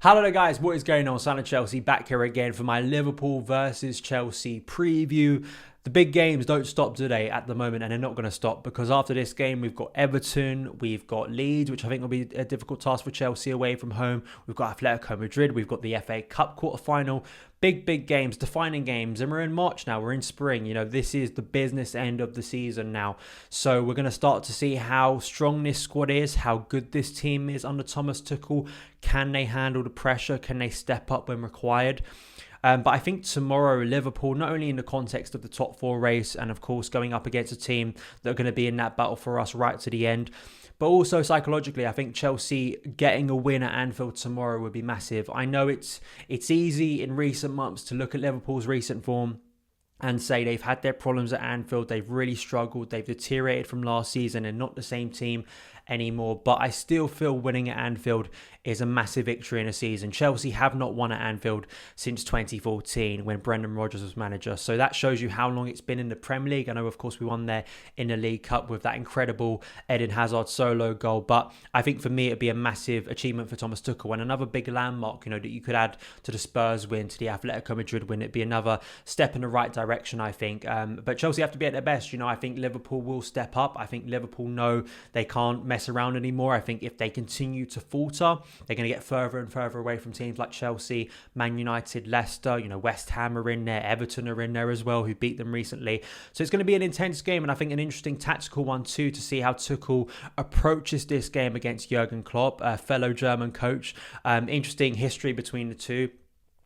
Hello there guys, what is going on? SonOfChelsea back here again for my Liverpool versus Chelsea preview. The big games don't stop today at the moment, and they're not going to stop because after this game we've got Everton, we've got Leeds, which I think will be a difficult task for Chelsea away from home. We've got Atletico Madrid, we've got the FA Cup quarter-final. Big games, defining games, and we're in March now, we're in spring. You know, this is the business end of the season now. So we're going to start to see how strong this squad is, how good this team is under Thomas Tuchel. Can they handle the pressure? Can they step up when required? But I think tomorrow, Liverpool, not only in the context of the top four race and of course going up against a team that are going to be in that battle for us right to the end, but also psychologically, I think Chelsea getting a win at Anfield tomorrow would be massive. I know it's easy in recent months to look at Liverpool's recent form and say they've had their problems at Anfield, they've really struggled, they've deteriorated from last season and not the same team anymore. But I still feel winning at Anfield is a massive victory in a season. Chelsea have not won at Anfield since 2014 when Brendan Rodgers was manager. So that shows you how long it's been in the Premier League. I know, of course, we won there in the League Cup with that incredible Eden Hazard solo goal. But I think for me, it'd be a massive achievement for Thomas Tuchel and another big landmark, you know, that you could add to the Spurs win, to the Atletico Madrid win. It'd be another step in the right direction, I think. But Chelsea have to be at their best. You know, I think Liverpool will step up. I think Liverpool know they can't mess around anymore. I think if they continue to falter, they're going to get further and further away from teams like Chelsea, Man United, Leicester, you know, West Ham are in there, Everton are in there as well, who beat them recently. So it's going to be an intense game and I think an interesting tactical one too, to see how Tuchel approaches this game against Jurgen Klopp, a fellow German coach. Interesting history between the two.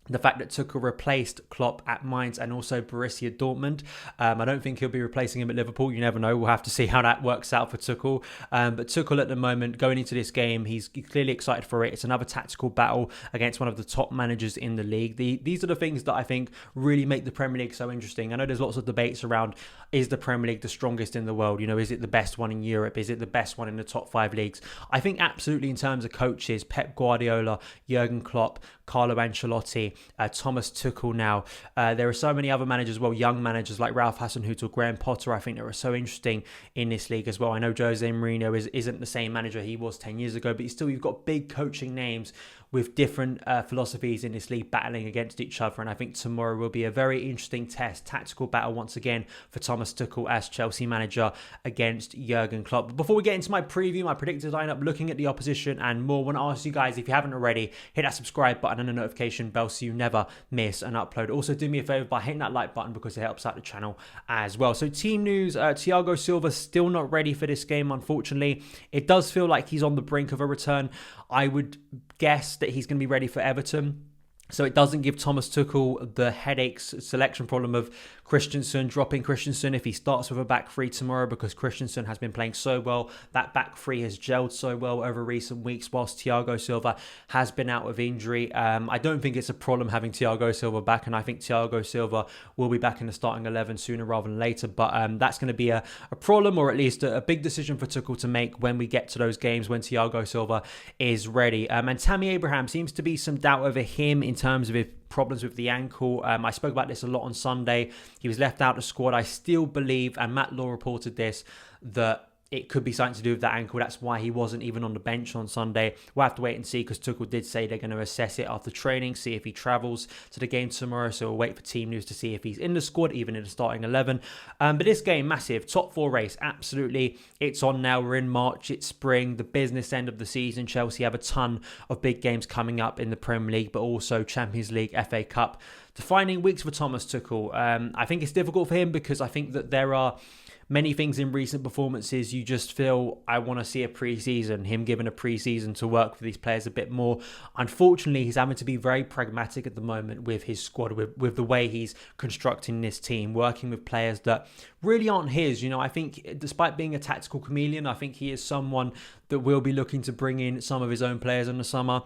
The fact that Tuchel replaced Klopp at Mainz and also Borussia Dortmund. I don't think he'll be replacing him at Liverpool. You never know. We'll have to see how that works out for Tuchel. But Tuchel at the moment, going into this game, he's clearly excited for it. It's another tactical battle against one of the top managers in the league. These are the things that I think really make the Premier League so interesting. I know there's lots of debates around, is the Premier League the strongest in the world? You know, is it the best one in Europe? Is it the best one in the top five leagues? I think absolutely in terms of coaches, Pep Guardiola, Jurgen Klopp, Carlo Ancelotti, Thomas Tuchel now. There are so many other managers as well, young managers like Ralph Hasenhüttl, Graham Potter, I think that are so interesting in this league as well. I know Jose Mourinho isn't the same manager he was 10 years ago, but you've got big coaching names with different philosophies in this league battling against each other. And I think tomorrow will be a very interesting test, tactical battle once again for Thomas Tuchel as Chelsea manager against Jurgen Klopp. But before we get into my preview, my predicted lineup, looking at the opposition and more, I want to ask you guys, if you haven't already, hit that subscribe button and the notification bell so you never miss an upload. Also, do me a favor by hitting that like button because it helps out the channel as well. So team news, Thiago Silva still not ready for this game, unfortunately. It does feel like he's on the brink of a return. I would guess that he's going to be ready for Everton. So it doesn't give Thomas Tuchel the headaches selection problem of Christensen, dropping Christensen if he starts with a back three tomorrow, because Christensen has been playing so well. That back three has gelled so well over recent weeks whilst Thiago Silva has been out of injury. I don't think it's a problem having Thiago Silva back, and I think Thiago Silva will be back in the starting 11 sooner rather than later. But that's going to be a problem, or at least a big decision for Tuchel to make when we get to those games when Thiago Silva is ready. And Tammy Abraham, seems to be some doubt over him in terms of his problems with the ankle. I spoke about this a lot on Sunday. He was left out of the squad. I still believe, and Matt Law reported this, that it could be something to do with that ankle. That's why he wasn't even on the bench on Sunday. We'll have to wait and see, because Tuchel did say they're going to assess it after training, see if he travels to the game tomorrow. So we'll wait for team news to see if he's in the squad, even in the starting 11. But this game, massive. Top four race, absolutely. It's on now. We're in March. It's spring, the business end of the season. Chelsea have a ton of big games coming up in the Premier League, but also Champions League, FA Cup. Defining weeks for Thomas Tuchel. I think it's difficult for him because I think that there are many things in recent performances you just feel, I want to see a pre-season, him given a pre-season to work with these players a bit more. Unfortunately, he's having to be very pragmatic at the moment with his squad, with the way he's constructing this team, working with players that really aren't his. You know, I think despite being a tactical chameleon, I think he is someone that will be looking to bring in some of his own players in the summer.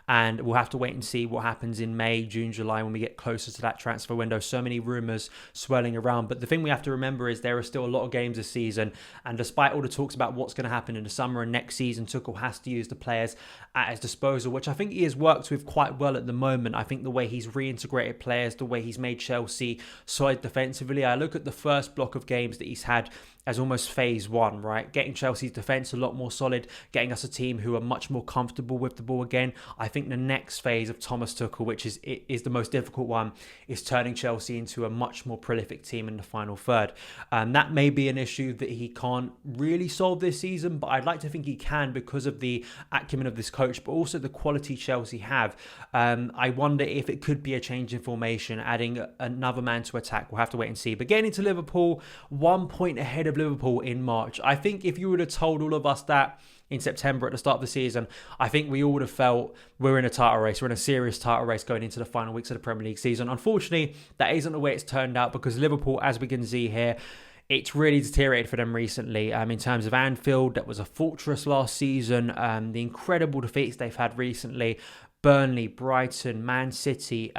And we'll have to wait and see what happens in May, June, July when we get closer to that transfer window. So many rumours swirling around. But the thing we have to remember is there are still a lot of games this season. And despite all the talks about what's going to happen in the summer and next season, Tuchel has to use the players at his disposal, which I think he has worked with quite well at the moment. I think the way he's reintegrated players, the way he's made Chelsea solid defensively. I look at the first block of games that he's had as almost phase one, right? Getting Chelsea's defence a lot more solid, getting us a team who are much more comfortable with the ball again. I think the next phase of Thomas Tuchel, which is the most difficult one, is turning Chelsea into a much more prolific team in the final third. That may be an issue that he can't really solve this season, but I'd like to think he can because of the acumen of this coach, but also the quality Chelsea have. I wonder if it could be a change in formation, adding another man to attack. We'll have to wait and see. But getting into Liverpool, 1 point ahead of Liverpool in March. I think if you would have told all of us that in September at the start of the season, I think we all would have felt we're in a title race. We're in a serious title race going into the final weeks of the Premier League season. Unfortunately, that isn't the way it's turned out because Liverpool, as we can see here, it's really deteriorated for them recently. In terms of Anfield, that was a fortress last season. The incredible defeats they've had recently. Burnley, Brighton, Man City,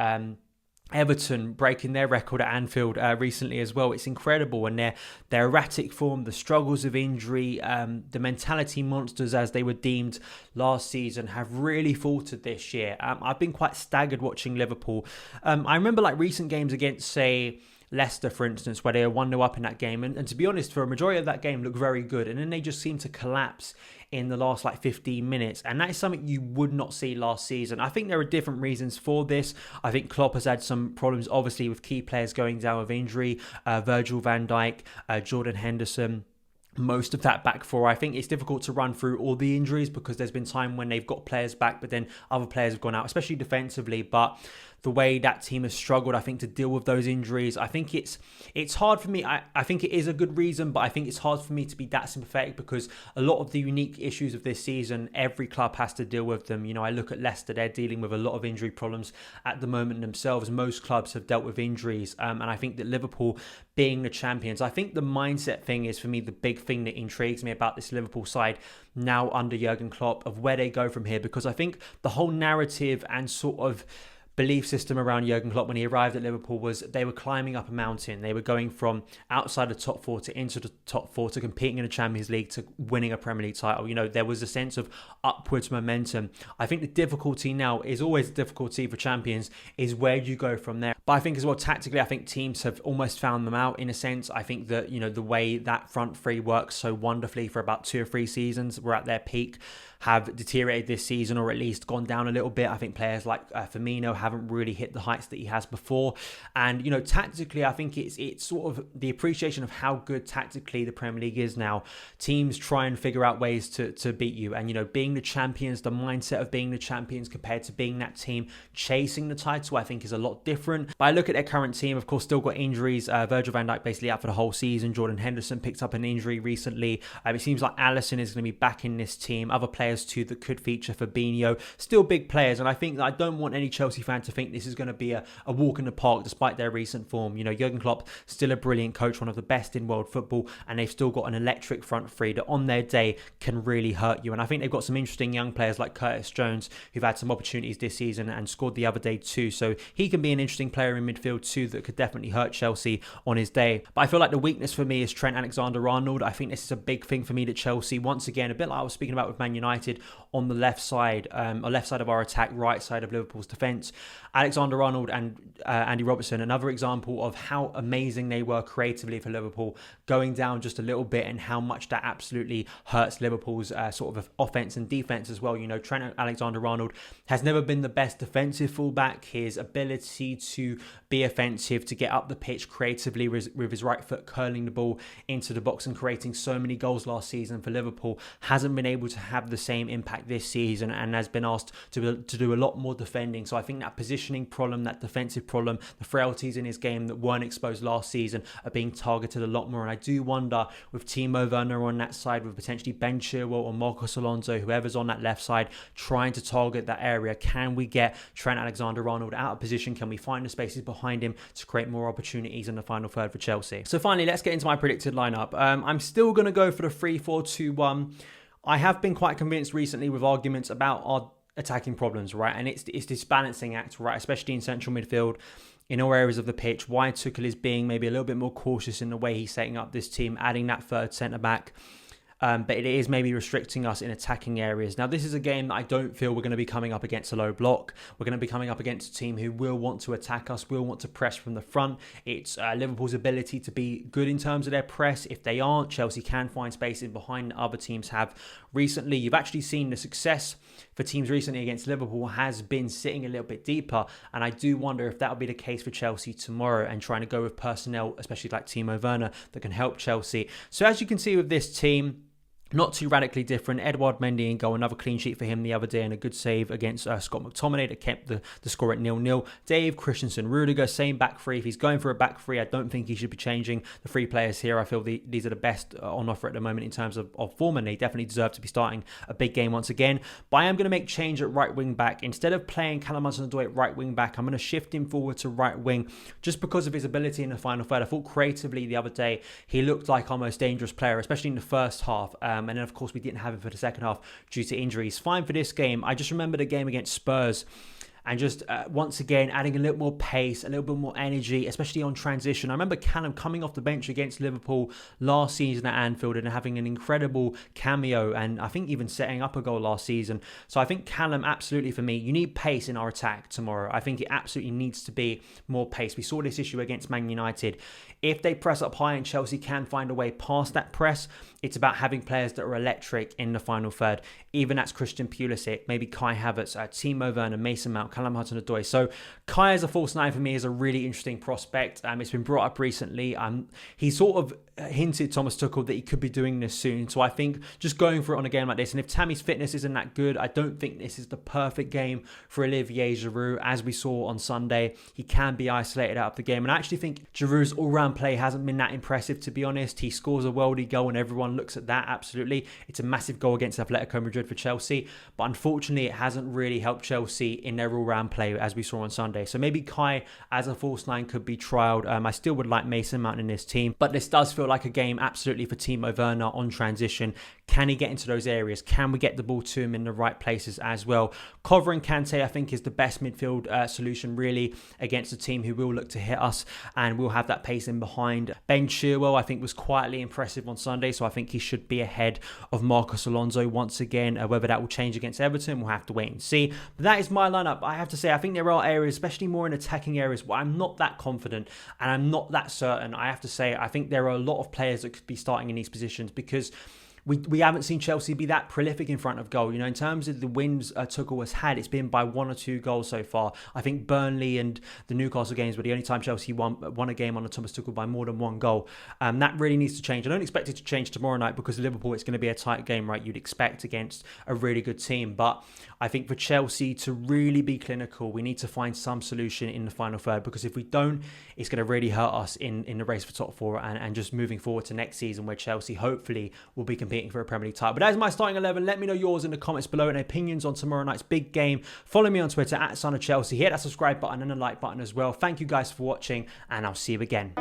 Everton breaking their record at Anfield recently as well. It's incredible. And their erratic form, the struggles of injury, the mentality monsters as they were deemed last season have really faltered this year. I've been quite staggered watching Liverpool. I remember like recent games against, say, Leicester, for instance, where they were 1-0 up in that game. And to be honest, for a majority of that game, looked very good. And then they just seemed to collapse in the last 15 minutes. And that is something you would not see last season. I think there are different reasons for this. I think Klopp has had some problems, obviously, with key players going down with injury. Virgil van Dijk, Jordan Henderson. Most of that back four. I think it's difficult to run through all the injuries because there's been time when they've got players back, but then other players have gone out, especially defensively. But the way that team has struggled, I think, to deal with those injuries, I think it's hard for me. I think it is a good reason, but I think it's hard for me to be that sympathetic because a lot of the unique issues of this season, every club has to deal with them. You know, I look at Leicester, they're dealing with a lot of injury problems at the moment themselves. Most clubs have dealt with injuries. And I think that Liverpool being the champions, I think the mindset thing is for me the big thing that intrigues me about this Liverpool side now under Jurgen Klopp of where they go from here, because I think the whole narrative and sort of belief system around Jurgen Klopp when he arrived at Liverpool was they were climbing up a mountain. They were going from outside the top four to into the top four to competing in the Champions League to winning a Premier League title. You know, there was a sense of upwards momentum. I think the difficulty now is always the difficulty for champions is where you go from there. But I think as well, tactically, I think teams have almost found them out in a sense. I think that, you know, the way that front three works so wonderfully for about 2 or 3 seasons, we're at their peak, have deteriorated this season or at least gone down a little bit. I think players like Fabinho haven't really hit the heights that he has before. And, you know, tactically, I think it's sort of the appreciation of how good tactically the Premier League is now. Teams try and figure out ways to beat you. And, you know, being the champions, the mindset of being the champions compared to being that team chasing the title, I think is a lot different. But I look at their current team, of course, still got injuries. Virgil van Dijk basically out for the whole season. Jordan Henderson picked up an injury recently. It seems like Alisson is going to be back in this team. Other players too that could feature, Fabinho, still big players, and I think that I don't want any Chelsea fan to think this is going to be a walk in the park despite their recent form. You know, Jurgen Klopp, still a brilliant coach, one of the best in world football, and they've still got an electric front three that on their day can really hurt you. And I think they've got some interesting young players like Curtis Jones who've had some opportunities this season and scored the other day too, so he can be an interesting player in midfield too that could definitely hurt Chelsea on his day. But I feel like the weakness for me is Trent Alexander-Arnold. I think this is a big thing for me that Chelsea, once again, a bit like I was speaking about with Man United, on the left side of our attack, right side of Liverpool's defence. Alexander-Arnold and Andy Robertson, another example of how amazing they were creatively for Liverpool, going down just a little bit and how much that absolutely hurts Liverpool's sort of offence and defence as well. You know, Trent Alexander-Arnold has never been the best defensive fullback. His ability to be offensive, to get up the pitch creatively with his right foot, curling the ball into the box and creating so many goals last season for Liverpool, hasn't been able to have the same impact this season and has been asked to do a lot more defending. So I think that positioning problem, that defensive problem, the frailties in his game that weren't exposed last season are being targeted a lot more. And I do wonder, with Timo Werner on that side, with potentially Ben Chilwell or Marcos Alonso, whoever's on that left side, trying to target that area, can we get Trent Alexander-Arnold out of position? Can we find the spaces behind him to create more opportunities in the final third for Chelsea? So finally, let's get into my predicted lineup. I'm still going to go for the 3-4-2-1. I have been quite convinced recently with arguments about our attacking problems, right? And it's this balancing act, right? Especially in central midfield, in all areas of the pitch. Why Tuchel is being maybe a little bit more cautious in the way he's setting up this team, adding that third centre-back. but it is maybe restricting us in attacking areas. Now, this is a game that I don't feel we're going to be coming up against a low block. We're going to be coming up against a team who will want to attack us, will want to press from the front. It's Liverpool's ability to be good in terms of their press. If they aren't, Chelsea can find space in behind that other teams have. Recently, you've actually seen the success for teams recently against Liverpool has been sitting a little bit deeper, and I do wonder if that will be the case for Chelsea tomorrow and trying to go with personnel, especially like Timo Werner, that can help Chelsea. So as you can see with this team, not too radically different. Edouard Mendy in goal, another clean sheet for him the other day, and a good save against Scott McTominay that kept the score at 0-0. Dave, Christensen, Rudiger, same back three. If he's going for a back three, I don't think he should be changing the three players here. I feel these are the best on offer at the moment in terms of form, and they definitely deserve to be starting a big game once again. But I am going to make change at right wing back. Instead of playing Callum Hudson-Odoi at right wing back, I'm going to shift him forward to right wing just because of his ability in the final third. I thought creatively the other day he looked like our most dangerous player, especially in the first half. And then, of course, we didn't have him for the second half due to injuries. Fine for this game. I just remember the game against Spurs and just once again adding a little more pace, a little bit more energy, especially on transition. I remember Callum coming off the bench against Liverpool last season at Anfield and having an incredible cameo, and I think even setting up a goal last season. So I think Callum, absolutely for me, you need pace in our attack tomorrow. I think it absolutely needs to be more pace. We saw this issue against Man United. If they press up high and Chelsea can find a way past that press, it's about having players that are electric in the final third. Even that's Christian Pulisic, maybe Kai Havertz, Timo Werner, Mason Mount, Callum Hudson-Odoi. So Kai as a false nine for me is a really interesting prospect. It's been brought up recently. He sort of hinted, Thomas Tuchel, that he could be doing this soon. So I think just going for it on a game like this, and if Tammy's fitness isn't that good, I don't think this is the perfect game for Olivier Giroud. As we saw on Sunday, he can be isolated out of the game. And I actually think Giroud's all-round play hasn't been that impressive, to be honest. He scores a worldie goal and everyone looks at that, absolutely. It's a massive goal against Atletico Madrid for Chelsea. But unfortunately, it hasn't really helped Chelsea in their all-round play, as we saw on Sunday. So maybe Kai as a false nine could be trialled. I still would like Mason Mount in this team, but this does feel like a game absolutely for Timo Werner on transition. Can he get into those areas? Can we get the ball to him in the right places as well? Covering Kante, I think, is the best midfield solution really against a team who will look to hit us and will have that pace in behind. Ben Chilwell, I think, was quietly impressive on Sunday, so I think he should be ahead of Marcos Alonso once again. Whether that will change against Everton, we'll have to wait and see. But that is my lineup. I have to say, I think there are areas, especially more in attacking areas, where I'm not that confident and I'm not that certain. I have to say, I think there are a lot of players that could be starting in these positions because we haven't seen Chelsea be that prolific in front of goal. You know, in terms of the wins Tuchel has had, it's been by 1 or 2 goals so far. I think Burnley and the Newcastle games were the only time Chelsea won a game under Thomas Tuchel by more than 1 goal. That really needs to change. I don't expect it to change tomorrow night because Liverpool, it's going to be a tight game, right? You'd expect against a really good team. But I think for Chelsea to really be clinical, we need to find some solution in the final third, because if we don't, it's going to really hurt us in the race for top 4 and just moving forward to next season, where Chelsea hopefully will be competing for a Premier League title. But that is my starting 11. Let me know yours in the comments below and opinions on tomorrow night's big game. Follow me on Twitter at SonOfChelsea. Hit that subscribe button and the like button as well. Thank you guys for watching, and I'll see you again.